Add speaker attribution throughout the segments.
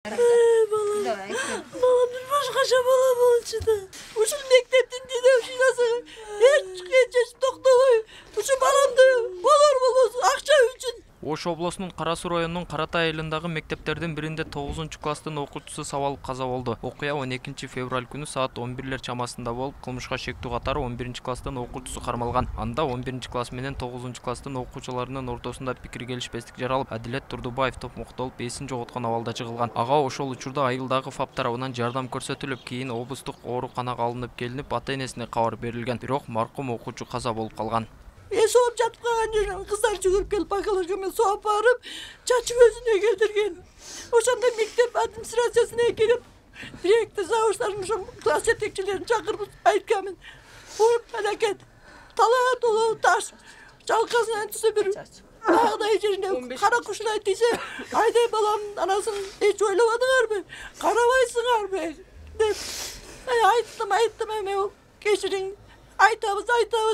Speaker 1: Balam bir başkaça bala bolçu da. Uşul mekteptin dide uşuylasa hiç toktobay. Uşu balamdı bolor bolmos akça üçün.
Speaker 2: Ош облусунун Кара Суу районунун Каратай айылындагы мектептердин биринде 9-класстын окуучусу сабалып каза болду. Окуя 12 февраль күнү саат 11 чамасында болуп, кылмышка шектүү катары 11-класстын окуучусу кармалган. Анда 11-класс менен 9-класстын окуучуларынын ортосунда пикир келишпестик жаралып, Адилет Турдубаев топмуктолуп, эсин жоготкон абалда жыгылган. Ага ошол учурда айылдагы ФАП тарабынан жардам көрсөтүлүп, кийин облустук ооруканага алынып келинип, ата-энесине кабар берилген. Бирок маркум окуучу каза болуп калган.
Speaker 1: Soğup jatıp kalan жерden kızlar çıkıp gelip bakalarken soğup bağırıp çaçı gözüne geldirgen. Oşanda mektep administrasyasına gelip direktör savaşlarmış klas yetekçilerini çakırıp aytkamin. Bu felaket. Talağa dolu taş. Çalkasından tüse bir ağday içerisinde kara kuşlar diyse ayday balamın anasını hiç oylamadın mı? Karavaysın harbi. Ayttım hemen geçirin. Айтабыз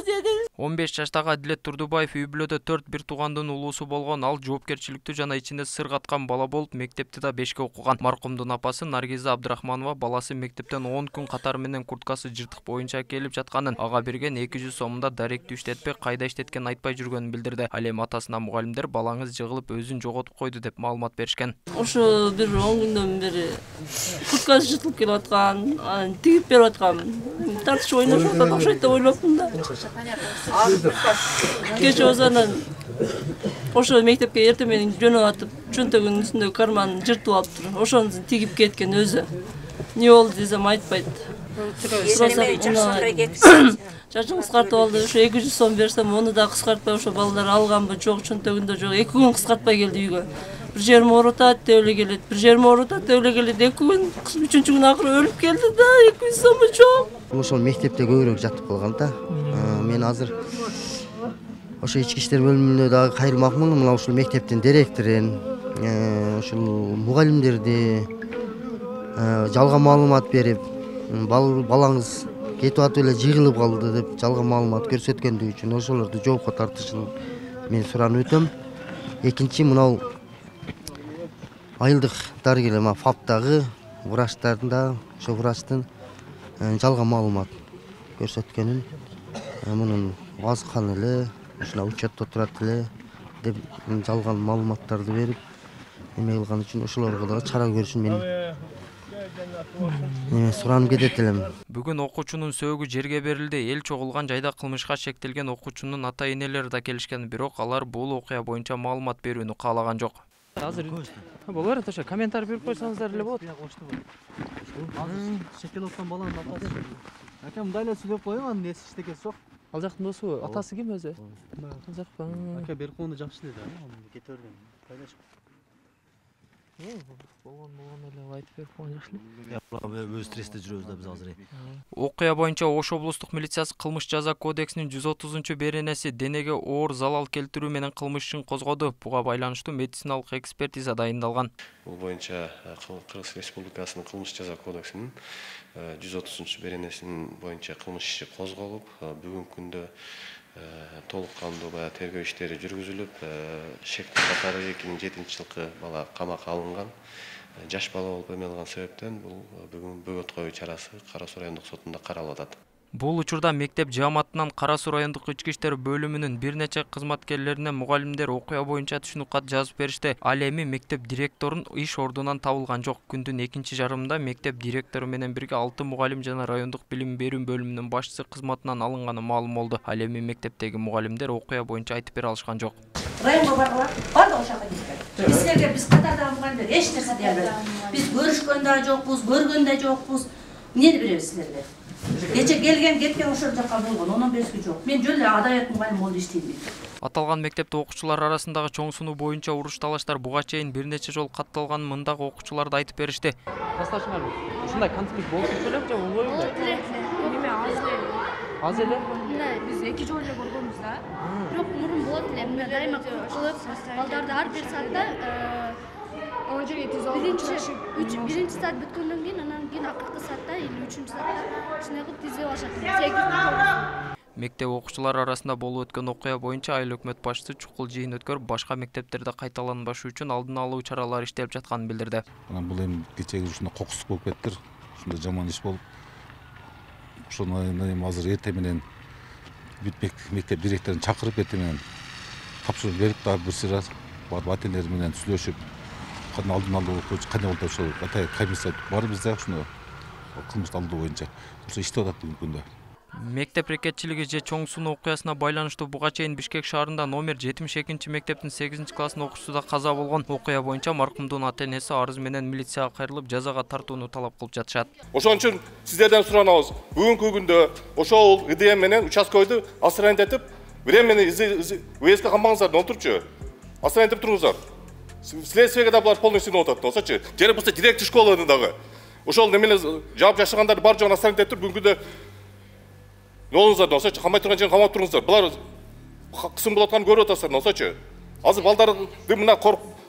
Speaker 1: dedi.
Speaker 2: 15 жаштагы Адилет Турдубаев үй бүлөдө 4 бир туугандын улуусу болгон. Ал жоопкерчиликтүү жана ичинде сыр каткан бала болуп, мектепти да 5-ке окуган. Маркумдун апасы Наргиза Абдрахманова баласы мектептен 10 күн катары менен курткасы жыртык боюнча келип жатканын, ага берген 200 сомунда даректи иштетпей, кайда иштеткенин айтпай жүргөнүн билдирди. Ал эми атасына мугалимдер балаңыз жыгылып өзүн жоготуп койду деп маалымат беришкен.
Speaker 1: Ошо бир 10 күндөн бери курткасы жыртылып келип аткан, тигип берип аткан. Тартышып ойношуп атат окшойт деп ойлоптум да. Кече озанан ошо мектепке эртең менен жөнөп атып, чөнтөгүнүн үстүндөгү карманын жыртып алыптыр. Ошону тигип кеткен өзү. Не болду десем айтпайт. Чачын кыскартып алды. Ошо 200 сом берсем, ону да кыскартпай ошо балдар алганбы, жок, чөнтөгүндө жок. 2 күн кыскартпай келди үйгө. Bir жерим оорутат деп эле келет. Bir жерим оорутат деп эле келет. 2 күн, 3-чү күн акыры өлүп келди да, 200 сому жок.
Speaker 3: Ошол мектепте көбүрөөк жатып калган да. Мен азыр ошо ички иштер бөлүмүндө дагы кайрылмакмын. Мына ушул мектептин директорун, ушул мугалимдерди жалган маалымат берип, балаңыз кетип атып эле жыгылып калды деп жалган маалымат көрсөткөндүгү үчүн ошолорду жоопко тартышын мен суранып өтөм. Экинчи мынау айылдык дарыгер ФАПтагы врачтардын да ошо врачтын жалган маалымат көрсөткөнүн, мунун азган эле, ушуна учетто турат эле деп жалган маалыматтарды берип, эме кылган үчүн ошолорго дагы чара көрүшүн мен суранып кетет элем.
Speaker 2: Бүгүн окуучунун сөөгү жерге берилди. Эл чогулган жайда кылмышка шектелген окуучунун ата-энелери да келишкен, бирок алар бул окуя боюнча маалымат берүүнү каалаган жок. Азыр болор ошо комментарий берип койсоңуздар эле болот.
Speaker 4: Азыр шектелип аткан баланын атасы. Ака мындай эле сүйлөп коюң, анын эси эчтекеси жок.
Speaker 2: Ал жактын досу, атасы ким өзү? Жакпы.
Speaker 4: Ака берип койгонду жакшы эле да, аны кете берген. Кайдашып. Өз стрессте жүрөбүз да биз азыр.
Speaker 2: Окуя боюнча Ош облустук милициясы кылмыш жаза кодексинин 130-беренеси денеге оор залал келтирүү менен кылмыш ишин козгоду. Буга байланыштуу медициналык экспертиза дайындалган.
Speaker 5: Бул боюнча Кыргыз Республикасынын кылмыш жаза кодексинин 130-беренесинин боюнча кылмыш иши козголуп, бүгүнкү күндө толук кандуу тергөө иштери жүргүзүлүп, шектүү катары 2007-жылкы бала камакка алынган. Жаш бала болуп эме кылган себептен бул бүгүн бөгөт коюу чарасы Кара Суу райондук сотунда каралып атат.
Speaker 2: Бул учурда мектеп жааматынан Кара Суу райондук ички иштер бөлүмүнүн бир нече кызматкерлерине мугалимдер окуя боюнча түшүнүк кат жазып беришти. Ал эми мектеп директорун иш ордунан табылган жок. Күндүн экинчи жарымында мектеп директору менен бирге 6 мугалим жана райондук билим берүү бөлүмүнүн башчысы кызматынан алынганы маалым болду. Ал эми мектептеги мугалимдер окуя боюнча айтып бере алышкан жок.
Speaker 6: Районго баргыла, бардык ошака кеткен. Силерге биз катардагы мугалимдер эч нерсе дей албайт. Биз көрүшкөн да жокпуз, көргөн да жокпуз. Эмне беребиз силерге? Кече келген кеткен ошол жака болгон, онун бериши жок. Мен жөн эле адабият мугалим болуп иштейм.
Speaker 2: Аталган мектепте окуучулар арасындагы чоң сунуу боюнча уруш талаштар буга чейин бир нече жолу катталганын мындагы окуучулар да айтып беришти. Касташыңарбы? Ушундай конфликт болуп элеби же болбойбу?
Speaker 7: Эме аз эле.
Speaker 2: Аз эле?
Speaker 7: Мындай биз 2 жолу эле көргөнбүз да. Бирок мурун болот эле. Эме дайыма кылып, балдарды ар бир саатта он жерге тез алып биринчи саат бүткөндөн кийин анан кийин акыркы саатта или 3-саатта ушундай кылып тизип алышат.
Speaker 2: Мектеп окуучулары арасында болуп өткөн окуя боюнча айыл өкмөт башчысы чукул жыйын өткөрүп, башка мектептерде кайталанбашы үчүн алдын алуу чаралары иштелип жатканын билдирди.
Speaker 8: Анан бул эми кечеги ушундай кокустук болуп кетиптир. Ушундай жаман иш болуп, ошону эми азыр эртең менен бүт мектеп директорун чакырып эртең менен тапшырып берип, дагы бир сыйра барып ата-энелер менен сүйлөшүп, кандай алдын алуу кандай болуп ошол комиссия бар бизде ушуну кылмыш алдоо боюнча ошо иштеп атат бүгүнкү күндө.
Speaker 2: Мектеп рекетчилиги же чоң суу окуясына байланыштуу буга чейин Бишкек шаарында номер 72 мектептин 8 класстын окуучусу да каза болгон. Окуя боюнча маркумдун ата-энеси арыз менен милицияга кайрылып, жазага тартууну талап кылып жатышат.
Speaker 9: Ошон үчүн сиздерден суранабыз. Бүгүнкү күндө ошол ИДМ менен участкойду асырантетип, временно уездге камбаңыздар, отурчу. Асырантетип туруңуздар. Следствиеге да булар полный сынып атат, болсочу. Жери болсо директор школаны дагы. Ошол немене жаап жашагандар бар жогун асырантетип, бүгүнкү күндө Нолуңуздар, носочу, камай турган жерин камап туруңуздар. Булар кысым болуп атканын көрүп атасыздар, носочу. Азыр балдарды мына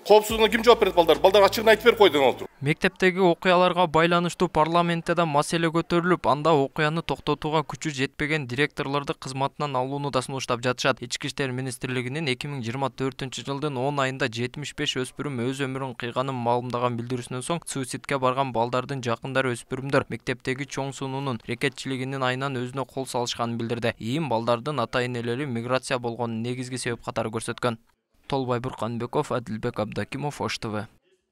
Speaker 9: коопсуздугуна ким жооп берет балдар? Балдар ачыгын айтып берип койду болуптур.
Speaker 2: Мектептеги окуяларга байланыштуу парламентте да маселе көтөрүлүп, анда окуяны токтотууга күчү жетпеген директорлорду кызматынан алууну да сунуштап жатышат. Ички иштер министрлигинин 2024-жылдын 10 айында 75 өспүрүм өз өмүрүн кыйганын маалымдаган билдирүүсүнөн соң суицидке барган балдардын жакындары өспүрүмдөр мектептеги чоң суунун рекетчилигинин айынан өзүнө кол салышканын билдирди. Ийин балдардын ата-энелери миграция болгонун негизги себеп катары көрсөткөн. Толбай Бурканбеков, Адилбек Абдакимов, Ош ТВ.